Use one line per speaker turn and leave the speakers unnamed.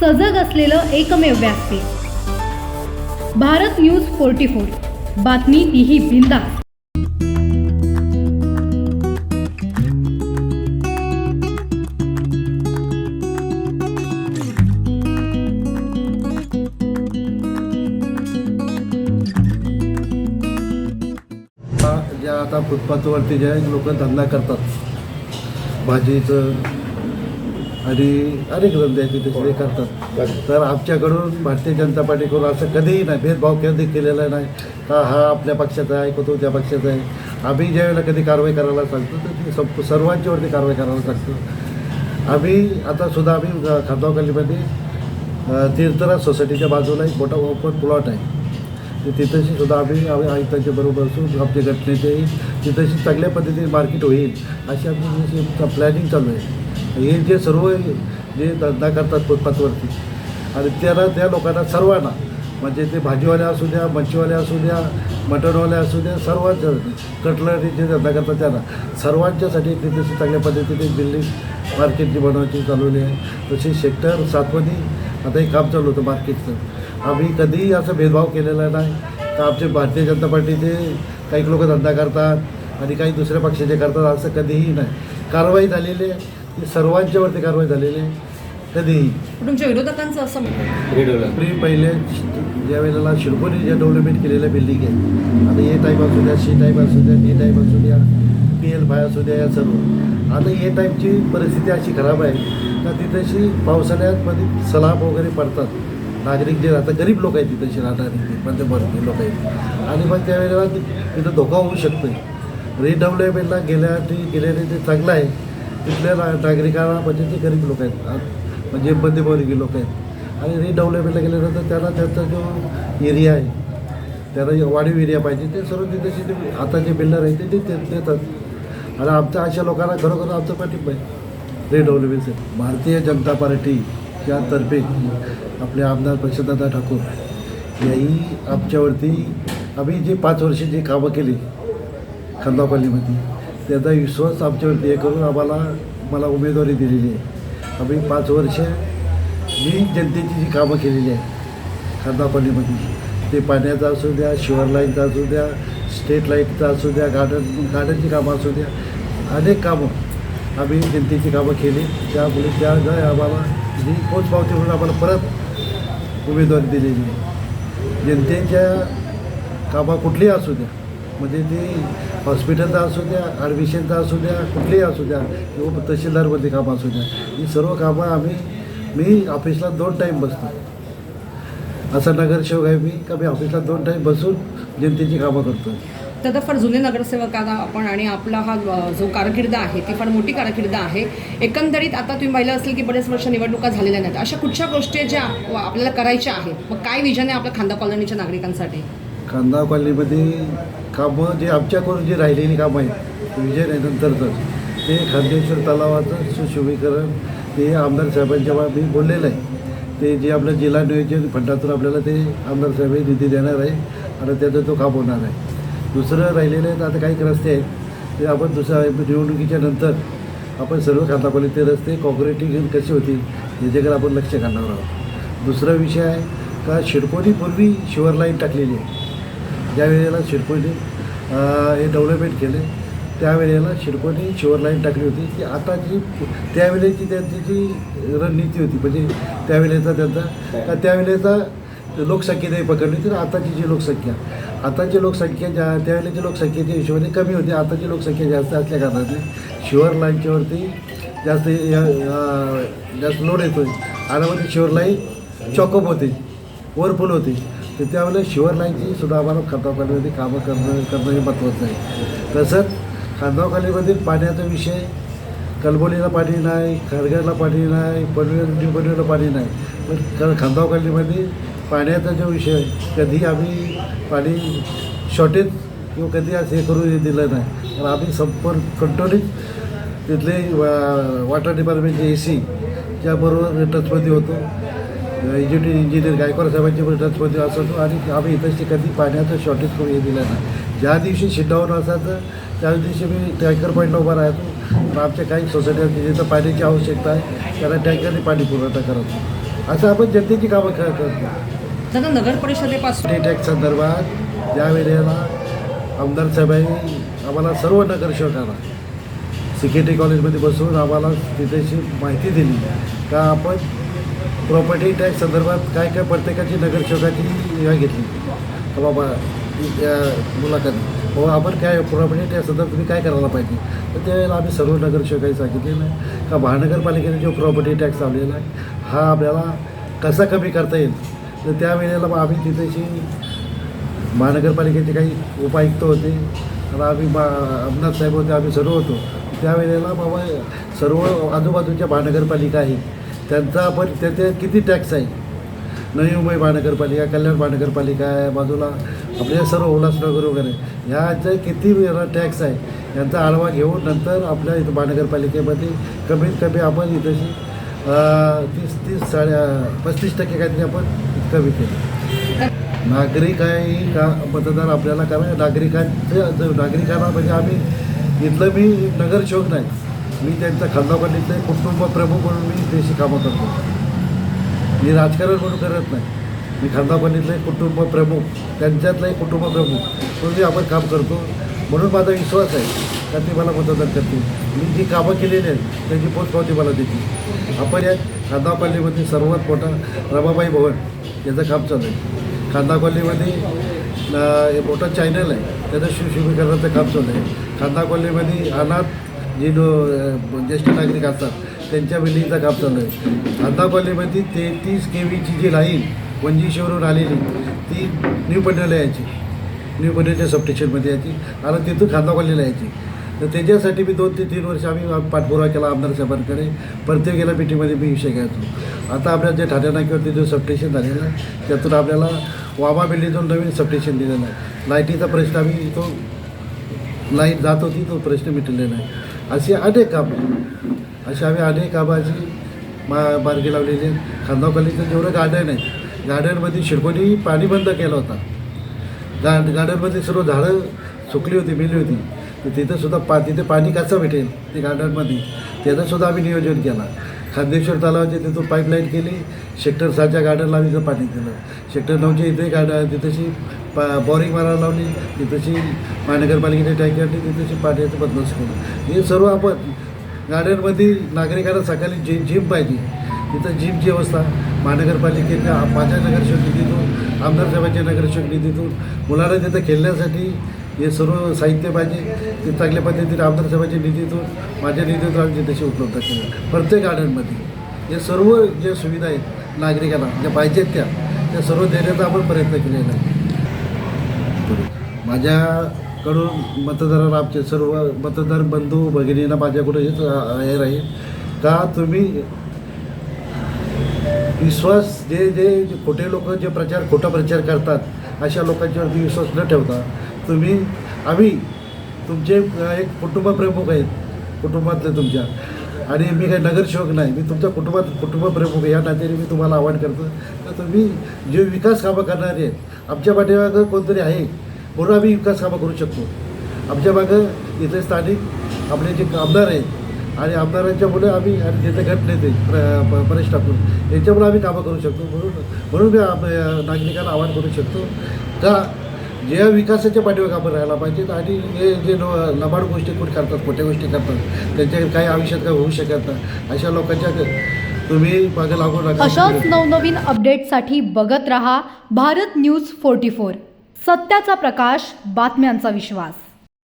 सजग असलेलं एकमेव व्यासपीठ भारत न्यूज 44. बातमी तीही बिनधास्त.
ज्या आता फुटपाथवरती जे लोक धंदा करतात भाजीचं आणि अनेक धंदे आहेत तिथे करतात, तर आमच्याकडून भारतीय जनता पार्टीकडून असं कधीही नाही, भेदभाव कधी केलेला नाही का हा आपल्या पक्षाचा आहे का तो त्या पक्षाचा आहे. आम्ही ज्यावेळेला कधी कारवाई करायला सांगतो तर ती सर्वांच्यावरती कारवाई करायला सांगतो. आम्ही आता सुद्धा आम्ही खामगाव गल्लीमध्ये तीर्थराज सोसायटीच्या बाजूला एक मोठा ओपन प्लॉट आहे, तर तिथंशी सुद्धा आम्ही आयुक्तांच्या बरोबर असून आमच्या घटनेचेही तिथंशी चांगल्या पद्धतीने मार्केट होईल अशी आमची प्लॅनिंग चालू आहे. हे जे सर्व जे धंदा करतात फुटपाथवरती आणि त्या लोकांना सर्वांना, म्हणजे ते भाजीवाले असू द्या, मच्छीवाले असू द्या, मटणवाले असू द्या, सर्वांच्या कटलरी जे धंदा करतात त्यांना सर्वांच्यासाठी तिथेशी चांगल्या पद्धतीने बिल्डिंग मार्केट जी बनवायची चालवली आहे. तशी सेक्टर 7मध्ये आता हे काम चालू होतं मार्केटचं. आम्ही कधीही असं भेदभाव केलेला नाही का आमचे भारतीय जनता पार्टीचे काही लोक धंदा करतात आणि काही दुसऱ्या पक्षाचे करतात, असं कधीही नाही. कारवाई झालेली आहे ती सर्वांच्यावरती कारवाई झालेली आहे. कधीही
तुमच्या विरोधकांचं असं
पहिले ज्या वेळेला शिरकोनी जे डेव्हलपमेंट केलेल्या बिल्डिंग आहे, आता ए टाईप असू द्या, सी टाईप असू द्या, डी टाईप असू द्या, PL5 असू द्या, या सर्व आता ए टाईपची परिस्थिती अशी खराब आहे का तिथेशी पावसाळ्यामध्ये सलाब वगैरे पडतात. नागरिक जे राहतात गरीब लोक आहेत तिथेशी राहणारे मध्यमवर्गीय लोक आहेत आणि मग त्यावेळेला तिथं धोका होऊ शकतो. रिडेव्हलपमेंटला गेल्याने ते चांगलं आहे. तिथल्या नागरिकांना म्हणजे ते गरीब लोक आहेत, म्हणजे मध्यमवर्गीय लोक आहेत आणि रिडेव्हलपमेंटला गेल्यानंतर त्यांना त्यांचा जो एरिया आहे त्याला वाढीव एरिया पाहिजे, ते सर्व तिथेशी ते आता जे बिल्डर आहे ते देतात. आणि आमच्या अशा लोकांना खरोखर आमचं पाठिंबा आहे रिडेव्हलपमेंटचं. भारतीय जनता पार्टीच्या तर्फे आपले आमदार प्रशांतदादा ठाकूर याही आमच्यावरती आम्ही जे 5 वर्षे जी कामं केली खामगाव कॉलनीमध्ये त्याचा विश्वास आमच्यावरती हे करून मला उमेदवारी दिलेली आहे. आम्ही 5 वर्ष जी जनतेची जी कामं केलेली आहे खामगाव कॉलनीमध्ये, ते पाण्याचा असू द्या, शिवर लाईनचा असू द्या, स्ट्रीट लाईटचा असू द्या, गार्डनची कामं असू द्या, अनेक कामं आम्ही जनतेची कामं केली. त्यामुळे त्या आम्हाला जी पोचपावती म्हणून आम्हाला परत उमेदवारी दिलेली आहे. जनतेच्या कामं कुठलीही असू द्या, म्हणजे ती हॉस्पिटलचा असू द्या, ॲडमिशनचा असू द्या, कुठलीही असू द्या, किंवा तहसीलदारमध्ये कामं असू द्या, ही सर्व कामं मी ऑफिसला 2 टाईम बसतो. असा नगरसेवक आहे मी ऑफिसला 2 टाईम बसून जनतेची कामं करतो.
तर फार जुने नगरसेवक आता आपण आणि आपला हा जो कारकीर्द आहे ती फार मोठी कारकीर्द आहे. एकंदरीत आता तुम्ही पाहिलं असेल की बरेच वर्ष निवडणुका झालेल्या नाहीत, अशा कुठच्या गोष्टी ज्या आपल्याला करायच्या आहेत, मग काय विजन आहे आपल्या खामगाव कॉलनीच्या नागरिकांसाठी?
खामगाव कॉलनीमध्ये कामं जे आमच्याकडून जी राहिलेली कामं आहेत विजय नंतरचं ते खांदेश्वर तलावाचं सुशोभीकरण ते आमदार साहेबांच्या मी बोललेलं आहे. ते जे आपलं जिल्हा नियोजन फंडातून आपल्याला ते आमदार साहेब निधी देणार आहे आणि त्याचा तो काम होणार आहे. दुसरं राहिलेलं आहे तर आता काही रस्ते आहेत ते आपण दुसऱ्या निवडणुकीच्या नंतर आपण सर्व खामगाव कॉलनी ते रस्ते कॉन्क्रिटीकरण कसे होतील याच्याकडे आपण लक्ष घालणार आहोत. दुसरा विषय आहे का शिरकोनी पूर्वी शिवर लाईन टाकलेली आहे. ज्या वेळेला शिरकोनी हे डेव्हलपमेंट केले त्यावेळेला शिरकोनी शिवर लाईन टाकली होती की आता जी त्यावेळेची त्यांची जी रणनीती होती, म्हणजे त्यावेळेचा त्यांचा त्यावेळेचा लोकसंख्येने पकडली तर आताची जी लोकसंख्या त्यावेळेची लोकसंख्येच्या हिशोबाने कमी होती. आताची लोकसंख्या जास्त असल्या कारणाने शिवर लाईनच्यावरती जास्त लोड येतो आहे आणि मग शिवर लाईन चॉकअप होते, ओव्हरफुल होते. तर त्यावेळेला शिवर लाईनची सुद्धा आम्हाला खामगाव कॉलनीमध्ये कामं करणं हे महत्त्वाचं आहे. तसंच खामगाव कॉलनीमधील पाण्याचा विषय, कलबोलीला पाणी नाही, खारघरला पाणी नाही, पनवेलला पाणी नाही, पण खामगाव कॉलनीमध्ये पाण्याचा जो विषय आहे कधी आम्ही पाणी शॉर्टेज किंवा कधी असं हे करू दिलं नाही. तर आम्ही संपूर्ण कंट्रोलिंग तिथले वॉटर डिपार्टमेंटचे AC त्याबरोबर टचमध्ये होतो, एक्झिक्युटिव्ह इंजिनियर गायकवाड साहेबांच्या टचमध्ये असतो आणि आम्ही इथं कधी पाण्याचं शॉर्टेज करून हे दिलं नाही. ज्या दिवशी शिटडाऊन असायचं त्याच दिवशी मी टँकर पॉईंटला उभा राहतो. आमच्या काही सोसायटी जिथं पाण्याची आवश्यकता आहे त्याला टँकरने पाणी पुरवठा करतो. असं आपण जनतेची कामं करतो.
दादा नगर परिषदेपासून
टॅक्स संदर्भात ज्या वेळेला आमदार साहेबांनी आम्हाला सर्व नगरसेवकांना सिक्युरिटी कॉलेजमध्ये बसून आम्हाला तिथेची माहिती दिली का आपण प्रॉपर्टी टॅक्स संदर्भात काय काय प्रत्येकाची नगरसेवकाची हे घेतली का बाबा मुलाखत आपण काय प्रॉपर्टी टॅक्स संदर्भात तुम्ही काय करायला पाहिजे. तर त्यावेळेला आम्ही सर्व नगरसेवकांनी सांगितलेलं आहे का महानगरपालिकेने जो प्रॉपर्टी टॅक्स लावलेला आहे हा आपल्याला कसा कमी करता येईल. तर त्यावेळेला मग आम्ही तिथेची महानगरपालिकेचे काही उपायुक्त होते आणि आम्ही आमदार साहेब होते, आम्ही सर्व होतो. त्यावेळेला बाबा सर्व आजूबाजूच्या महानगरपालिका आहे त्यांचा आपण त्याचे किती टॅक्स आहे. नवी मुंबई महानगरपालिका, कल्याण महानगरपालिका आहे, बाजूला आपल्या सर्व उल्हासनगर वगैरे ह्याचे किती टॅक्स आहे यांचा आढावा घेऊन नंतर आपल्या इथं महानगरपालिकेमध्ये कमीत कमी आपण इथंशी 35% काहीतरी आपण कमी केलं. नागरिक आहे का मतदार आपल्याला करा नागरिकांना म्हणजे आम्ही इथलं मी नगरसेवक नाही, मी त्यांचा खांदापल्लीतले कुटुंब प्रमुख म्हणून मी देशी कामं करतो. मी राजकारण म्हणून करत नाही, मी खांदापल्लीतले कुटुंब प्रमुख त्यांच्यातलं एक कुटुंब प्रमुख म्हणून मी आपण काम करतो. म्हणून माझा विश्वास आहे का ते मला मतदान करतील. मी जी कामं केलेली आहेत त्याची पोचपावती मला देतील. आपण या खांदापल्लीमध्ये सर्वात मोठा रमाबाई भवन याचं काम चालू आहे. खांदापल्लीमध्ये मोठा चॅनल आहे त्याचं शिवशुभीकरणाचं काम चालू आहे. खांदापल्लीमध्ये अनाथ जे ज्येष्ठ नागरिक असतात त्यांच्या बिल्डिंगचं काम चालू आहे. खांदापल्लीमध्ये 33 KVची जी लाईन वंजीशवरून आलेली ती न्यू पनवेलला यायची, न्यू पनवेलच्या सबस्टेशनमध्ये यायची आणि तिथून खांदापल्लीला यायची. तर त्याच्यासाठी मी 2 ते 3 वर्ष आम्ही पाठपुरावा केला आमदार साहेबांकडे. प्रत्येक मीटिंगमध्ये मी विषय घ्यायचो. आता आपल्या जे ठाणे नाक्यावरती जो सबस्टेशन झालेलं आहे त्यातून आपल्याला वामा बिल्डिंगचं नवीन सबस्टेशन दिलेलं आहे. लाईटीचा प्रश्न आम्ही तो लाईट जात होती तो प्रश्न मिटलेला आहे. अशी अनेक आम्ही कामाची मार्गी लावलेली आहेत. खांदापल्लीचं जेवढं गार्डन आहे गार्डनमध्ये शिडकोनी पाणी बंद केलं होता. गार्डनमध्ये सर्व झाडं सुकली होती, मेली होती. तर तिथंसुद्धा तिथे पाणी कसं भेटेल ते गार्डनमध्ये त्याचंसुद्धा आम्ही नियोजन केला. खांदेश्वर तलावाचे तिथून पाईपलाईन केली, सेक्टर 7च्या गार्डनला आम्ही तिथं पाणी दिलं. सेक्टर 9च्या इथे तिथेशी बॉरिंग मारायला लावली, तिथेशी महानगरपालिकेच्या टँकी आणली, तिथेशी पाण्याचं बंदोबस्त केलं. हे सर्व आपण गार्डनमध्ये नागरिकांना सकाळी जिम पाहिजे तिथं जिमची व्यवस्था महानगरपालिकेच्या माझ्या नगरसेवक निधीतून आमदार साहेबांच्या नगरसेवक निधीतून मुलांना तिथं खेळण्यासाठी हे सर्व साहित्य पाहिजे ते चांगल्या पद्धतीने आमदार साहेबांच्या निधीतून माझ्या निधीतून आम्ही तशी उपलब्ध केलं. प्रत्येक गार्डनमध्ये हे सर्व ज्या सुविधा आहेत नागरिकांना ज्या पाहिजेत त्या सर्व देण्याचा आपण प्रयत्न केलेला आहे. माझ्याकडून मतदारांना आमचे सर्व मतदार बंधू भगिनींना माझ्याकडून हेच हे राहील का तुम्ही विश्वास जे खोटे लोक जे खोटा प्रचार करतात अशा लोकांच्यावरती विश्वास न ठेवता आम्ही तुमचे एक कुटुंब प्रमुख आहेत कुटुंबातले तुमच्या, आणि मी काही नगरसेवक नाही, मी तुमच्या कुटुंब प्रमुख या नात्याने मी तुम्हाला आवाहन करतो तर तुम्ही जे विकास कामं करणारे आहेत आमच्या पाठीमागं कोणतरी आहे म्हणून आम्ही विकास कामं करू शकतो. आमच्या मागं इथे स्थानिक आपले जे आमदार आहेत आणि आमदारांच्यामुळे आम्ही आणि तिथे गटनेते परेश ठाकूर यांच्यामुळे आम्ही कामं करू शकतो. म्हणून मी नागरिकांना आवाहन करू शकतो का ज्या विकासाच्या पाठीमागे आपण राहायला पाहिजे आणि हे जे लबाड गोष्टी कुठे करतात खोट्या गोष्टी करतात त्यांच्या काही आयुष्यात काय होऊ शकत नाही अशा लोकांच्या तुम्ही मागे लागून नका.
अशाच नवनवीन अपडेटसाठी बघत रहा भारत न्यूज 44. सत्याचा प्रकाश, बातम्यांचा विश्वास.